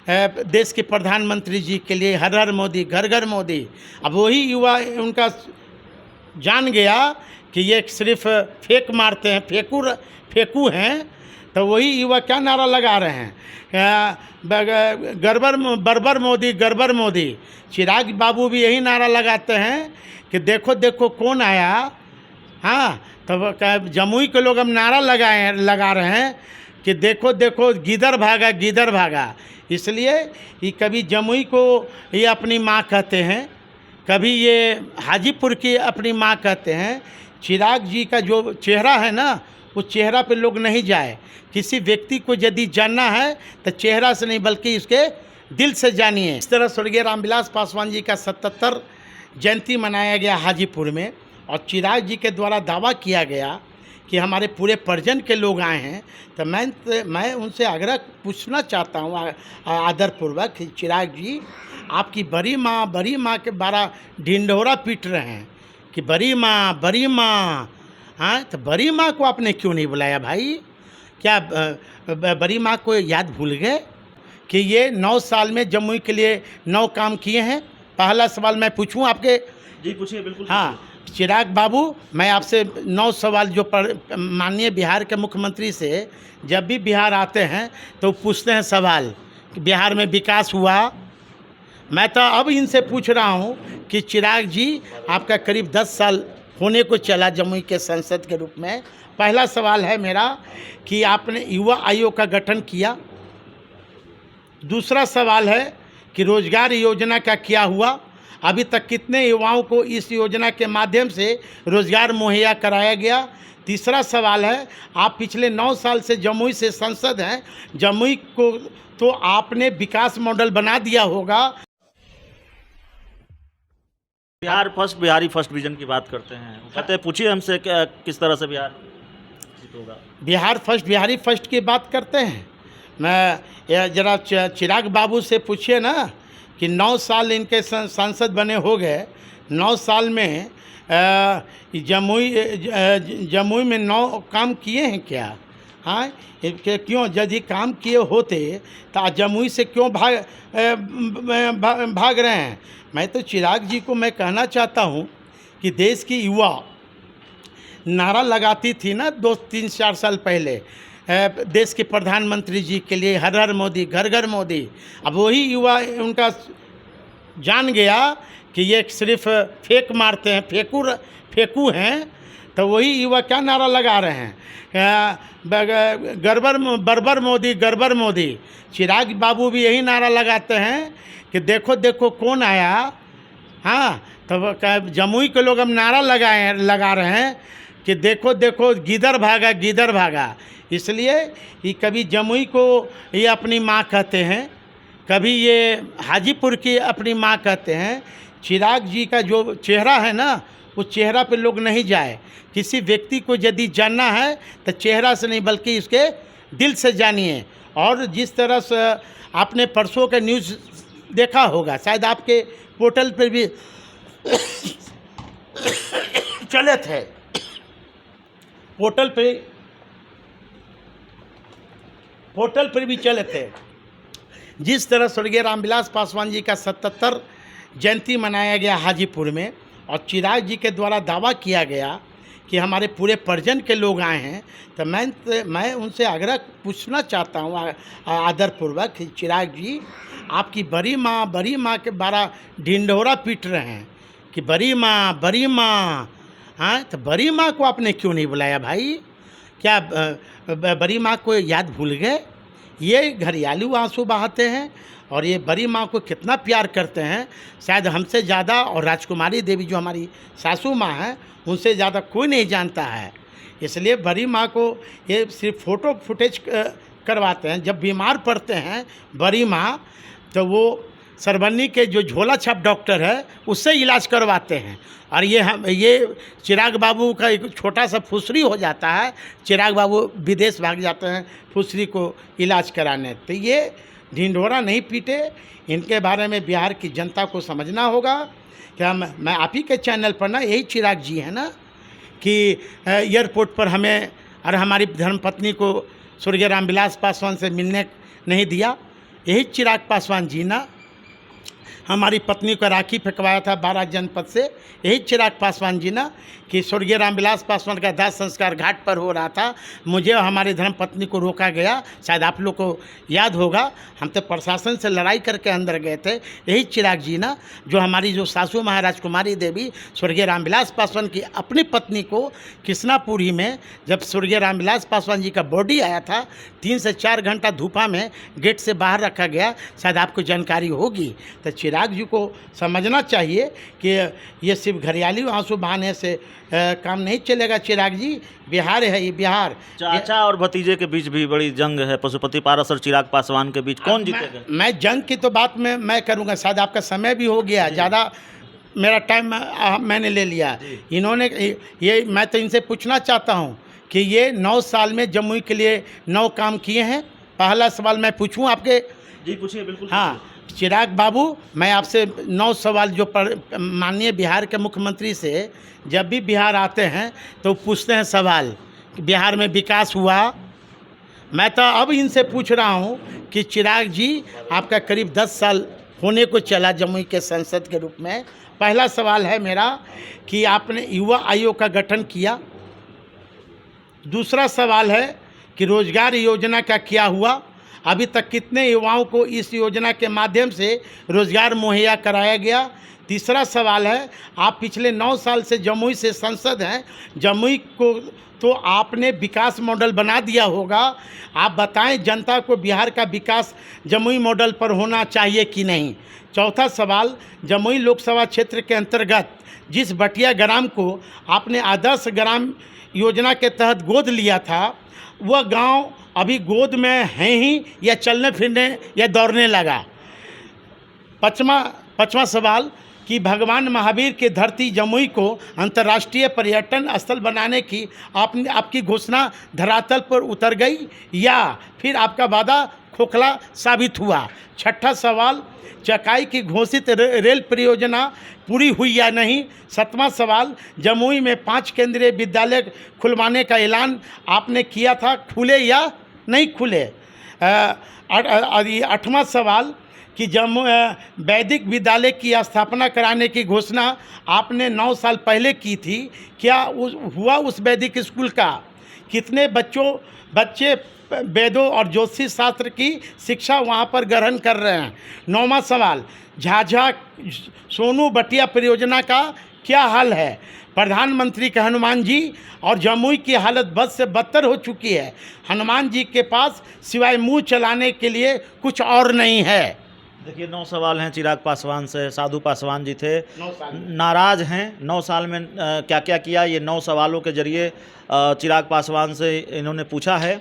देश के प्रधानमंत्री जी के लिए हर हर मोदी घर घर मोदी। अब वही युवा उनका जान गया कि ये सिर्फ फेक मारते हैं, फेंकू हैं, तो वही युवा क्या नारा लगा रहे हैं, बर्बर मोदी गड़बड़ मोदी। चिराग बाबू भी यही नारा लगाते हैं कि देखो देखो कौन आया। हाँ, तो जमुई के लोग हम नारा लगा रहे हैं कि देखो देखो गिदर भागा गिदर भागा। इसलिए ये कभी जमुई को ये अपनी माँ कहते हैं, कभी ये हाजीपुर की अपनी माँ कहते हैं। चिराग जी का जो चेहरा है ना, उस चेहरा पे लोग नहीं जाए। किसी व्यक्ति को यदि जानना है तो चेहरा से नहीं बल्कि उसके दिल से जानिए। इस तरह स्वर्गीय रामविलास पासवान जी का 77 जयंती मनाया गया हाजीपुर में, और चिराग जी के द्वारा दावा किया गया कि हमारे पूरे परिजन के लोग आए हैं। तो मैं उनसे आग्रह पूछना चाहता हूँ आदरपूर्वक कि चिराग जी, आपकी बड़ी माँ के बारा ढिंढोरा पीट रहे हैं कि बड़ी माँ। हाँ, तो बड़ी माँ को आपने क्यों नहीं बुलाया भाई? क्या बड़ी माँ को याद भूल गए कि ये 9 साल में जमुई के लिए 9 काम किए हैं? पहला सवाल मैं पूछूं आपके। जी पूछिए, बिल्कुल। हाँ, चिराग बाबू, मैं आपसे 9 सवाल जो माननीय बिहार के मुख्यमंत्री से जब भी बिहार आते हैं तो पूछते हैं सवाल कि बिहार में विकास हुआ। मैं तो अब इनसे पूछ रहा हूँ कि चिराग जी, आपका करीब 10 साल होने को चला जमुई के सांसद के रूप में। पहला सवाल है मेरा कि आपने युवा आयोग का गठन किया। दूसरा सवाल है कि रोजगार योजना का क्या हुआ? अभी तक कितने युवाओं को इस योजना के माध्यम से रोजगार मुहैया कराया गया? तीसरा सवाल है, आप पिछले 9 साल से जमुई से सांसद हैं, जमुई को तो आपने विकास मॉडल बना दिया होगा। बिहारी फर्स्ट विजन की बात करते हैं, कहते हैं पूछिए हमसे किस तरह से बिहार होगा। बिहारी फर्स्ट की बात करते हैं। मैं जरा चिराग बाबू से पूछिए ना कि 9 साल इनके सांसद बने हो गए, 9 साल में जमुई में 9 काम किए हैं क्या? हाँ, क्यों यदि काम किए होते तो जमुई से क्यों भाग रहे हैं? मैं तो चिराग जी को मैं कहना चाहता हूँ कि देश की युवा नारा लगाती थी ना 2-3-4 साल पहले, देश के प्रधानमंत्री जी के लिए हर हर मोदी घर घर मोदी। अब वही युवा उनका जान गया कि ये सिर्फ फेक मारते हैं, फेंकू हैं, तो वही युवा क्या नारा लगा रहे हैं, बर्बर मोदी गड़बड़ मोदी। चिराग बाबू भी यही नारा लगाते हैं कि देखो देखो कौन आया। हाँ, तो जमुई के लोग हम नारा लगा रहे हैं कि देखो देखो गिदर भागा। इसलिए ये कभी जमुई को ये अपनी माँ कहते हैं, कभी ये हाजीपुर की अपनी माँ कहते हैं। चिराग जी का जो चेहरा है ना, उस चेहरा पे लोग नहीं जाए। किसी व्यक्ति को यदि जानना है तो चेहरा से नहीं बल्कि उसके दिल से जानिए। और जिस तरह से आपने परसों का न्यूज़ देखा होगा, शायद आपके पोर्टल पर भी चले थे, पोर्टल पर भी चले थे। जिस तरह स्वर्गीय रामविलास पासवान जी का 77 जयंती मनाया गया हाजीपुर में, और चिराग जी के द्वारा दावा किया गया कि हमारे पूरे परिजन के लोग आए हैं। तो मैं उनसे आग्रह पूछना चाहता हूँ आदरपूर्वक कि चिराग जी, आपकी बड़ी माँ के बारा ढिंढोरा पीट रहे हैं कि बड़ी माँ। हाँ, तो बड़ी माँ को आपने क्यों नहीं बुलाया भाई? क्या बड़ी माँ को याद भूल गए? ये घरियालू आंसू बहाते हैं और ये बड़ी माँ को कितना प्यार करते हैं, शायद हमसे ज़्यादा, और राजकुमारी देवी जो हमारी सासू माँ हैं, उनसे ज़्यादा कोई नहीं जानता है। इसलिए बड़ी माँ को ये सिर्फ फ़ोटो फुटेज करवाते हैं। जब बीमार पड़ते हैं बड़ी माँ, तो वो सरबन्नी के जो झोला छाप डॉक्टर है उससे इलाज करवाते हैं। और ये चिराग बाबू का एक छोटा सा फुसरी हो जाता है, चिराग बाबू विदेश भाग जाते हैं फुसरी को इलाज कराने। तो ये ढिंढोरा नहीं पीटे, इनके बारे में बिहार की जनता को समझना होगा। क्या मैं आप ही के चैनल पर ना, यही चिराग जी है ना कि एयरपोर्ट पर हमें और हमारी धर्मपत्नी को स्वर्गीय रामविलास पासवान से मिलने नहीं दिया। यही चिराग पासवान जी ना हमारी पत्नी को राखी फेंकवाया था 12 जनपद से, यही चिराग पासवान जी ना कि स्वर्गीय रामविलास पासवान का दाह संस्कार घाट पर हो रहा था, मुझे और हमारी धर्मपत्नी को रोका गया। शायद आप लोग को याद होगा, हम तो प्रशासन से लड़ाई करके अंदर गए थे। यही चिराग जी ना जो हमारी जो सासू महाराज कुमारी देवी स्वर्गीय रामविलास पासवान की अपनी पत्नी को कृष्णापुरी में जब स्वर्गीय रामविलास पासवान जी का बॉडी आया था 3 से 4 घंटा धूपा में गेट से बाहर रखा गया, शायद आपको जानकारी होगी। तो चिराग जी को समझना चाहिए कि ये सिर्फ घरियाली आंसू बहाने से काम नहीं चलेगा। चिराग जी, बिहार है ये, बिहार। चाचा और भतीजे के बीच भी बड़ी जंग है, पशुपति पारस और चिराग पासवान के बीच, कौन जीतेगा? मैं जंग की तो बात मैं करूँगा, शायद आपका समय भी हो गया, ज़्यादा मेरा टाइम मैंने ले लिया। इन्होंने ये मैं तो इनसे पूछना चाहता हूँ कि ये 9 साल में जमुई के लिए 9 काम किए हैं। पहला सवाल मैं पूछूं आपके? जी पूछिए, बिल्कुल। हाँ, चिराग बाबू, मैं आपसे 9 सवाल जो माननीय बिहार के मुख्यमंत्री से जब भी बिहार आते हैं तो पूछते हैं सवाल कि बिहार में विकास हुआ। मैं तो अब इनसे पूछ रहा हूँ कि चिराग जी, आपका करीब 10 साल होने को चला जमुई के सांसद के रूप में। पहला सवाल है मेरा कि आपने युवा आयोग का गठन किया। दूसरा सवाल है कि रोजगार योजना का क्या हुआ, अभी तक कितने युवाओं को इस योजना के माध्यम से रोजगार मुहैया कराया गया। तीसरा सवाल है, आप पिछले 9 साल से जमुई से सांसद हैं, जमुई को तो आपने विकास मॉडल बना दिया होगा, आप बताएं जनता को बिहार का विकास जमुई मॉडल पर होना चाहिए कि नहीं। चौथा सवाल, जमुई लोकसभा क्षेत्र के अंतर्गत जिस बटिया ग्राम को आपने आदर्श ग्राम योजना के तहत गोद लिया था, वह गांव अभी गोद में है ही या चलने फिरने या दौड़ने लगा। पाँचवा सवाल कि भगवान महावीर की धरती जमुई को अंतर्राष्ट्रीय पर्यटन स्थल बनाने की आपकी घोषणा धरातल पर उतर गई या फिर आपका वादा खोखला साबित हुआ। छठा सवाल, चकाई की घोषित रेल परियोजना पूरी हुई या नहीं। 7वां सवाल, जमुई में 5 केंद्रीय विद्यालय खुलवाने का ऐलान आपने किया था, खुले या नहीं खुले। 8वां सवाल कि वैदिक विद्यालय की स्थापना कराने की घोषणा आपने 9 साल पहले की थी, क्या हुआ उस वैदिक स्कूल का? कितने बच्चे वेदों और ज्योतिष शास्त्र की शिक्षा वहाँ पर ग्रहण कर रहे हैं। 9वां सवाल, झाझा सोनू बटिया परियोजना का क्या हाल है? प्रधानमंत्री के हनुमान जी और जमुई की हालत बद से बदतर हो चुकी है। हनुमान जी के पास सिवाय मुंह चलाने के लिए कुछ और नहीं है। देखिए 9 सवाल हैं चिराग पासवान से। साधु पासवान जी थे, नाराज हैं। 9 साल में क्या क्या किया, ये 9 सवालों के जरिए चिराग पासवान से इन्होंने पूछा है।